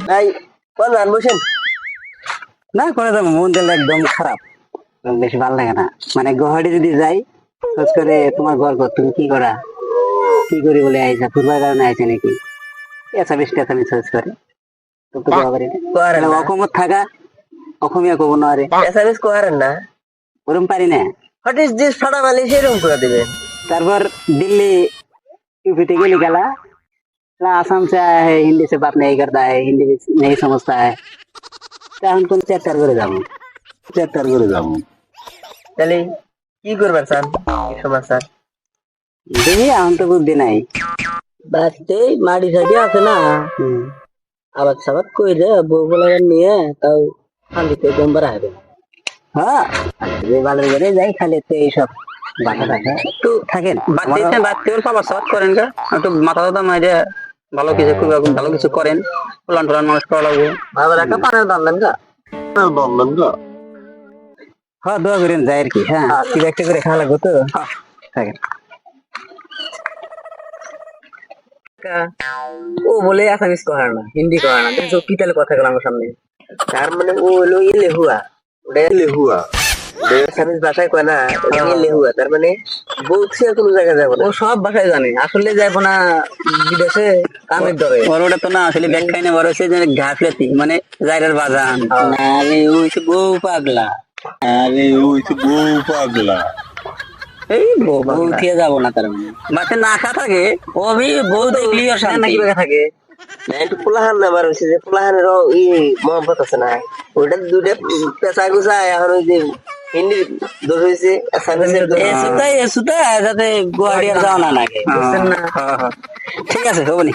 ভাই কোন গান বসেন? না করে যাবো, মন দিল একদম খারাপ, বেশি ভালো লাগে না। মানে গুয়াহাটি যদি যাই, খোঁজ করে তোমার গল্প তুমি কি করা, কি করি বলে আইসা, ফুটবল কারণে আইসা নাকি এসামিস টেসামিস খোঁজ করে তো তো কোয়া করি না। কোয়ারেন না, অসমত থাকা অসমীয়া কব নোৱাৰে, এসামিস কোয়ারেন না। ওরম পারি না। হোয়াট ইজ দিস ফাটা মালি সেরকম করে দিবেন। তারপর दिल्ली यूपी থেকে निकला, आसाम से आया है, हिंदी से बात नहीं करता है, हिंदी नहीं समझता है, এখন কোন চ্যাপ্টার করে যাবো, চ্যাপ্টার করে যাবো। তাহলে কি করবেন স্যার? কি সমস্যা? দেখি এখন তো বুদ্ধি নাই। বাঁচতে মাটি সাইডে আছে না, আবাদ সাবাদ কইরে বউ বলে নিয়ে তাও শান্তিতে দম বাড়া হবে। হ্যাঁ, যে ভালো করে যাই খালি তো এইসব বাসা থাকে একটু থাকেন, বাড়তে সবার সাবাদ করেন গা, একটু মাথা টাথা মাইরে ভালো কিছু ভালো কিছু করেন, প্লান টলান মানুষ করা লাগবে। আবার একটা পানের দাম দেন গা। হ্যাঁ, দোয়া করেন যাই আর কি। হ্যাঁ, কি একটা করে খাওয়া লাগবে তো থাকেন। ও বলে আসামিস কহার না, হিন্দি কহার না, দেখো কি তাহলে কথা গেল আমার সামনে। তার মানে ও হলো ইলে হুয়া, ওটা ইলে হুয়া, আসামিস ভাষায় কয় না, ওটা ইলে হুয়া। তার মানে বলছি আর কোনো জায়গায় যাবো না, ও সব ভাষায় জানে, আসলে যাবো না বিদেশে কামের ধরে। ওর ওটা তো না আসলে ব্যাখ্যায় না, বড় হচ্ছে যে ঘাটলেতি মানে জায়গার বাজান। আরে ওই তো বউ পাগলা, এই বউ উঠিয়ে যাবো না, তার মানে বাসে না খা থাকে ও আমি বউ দেখলি নাকি বেগা থাকে না, একটু পোলাহান না বার হয়েছে, যে পোলাহানের মহব্বত আছে না, ওইটা দুটা পেঁচা গুছা এখন ওই যে হিন্দি দোষ হয়েছে, আসামিসের দোষ হয়েছে। এসুতা যাতে গুয়াহাটি আর যাওয়া না লাগে, বুঝছেন না? ঠিক আছে, হবনি।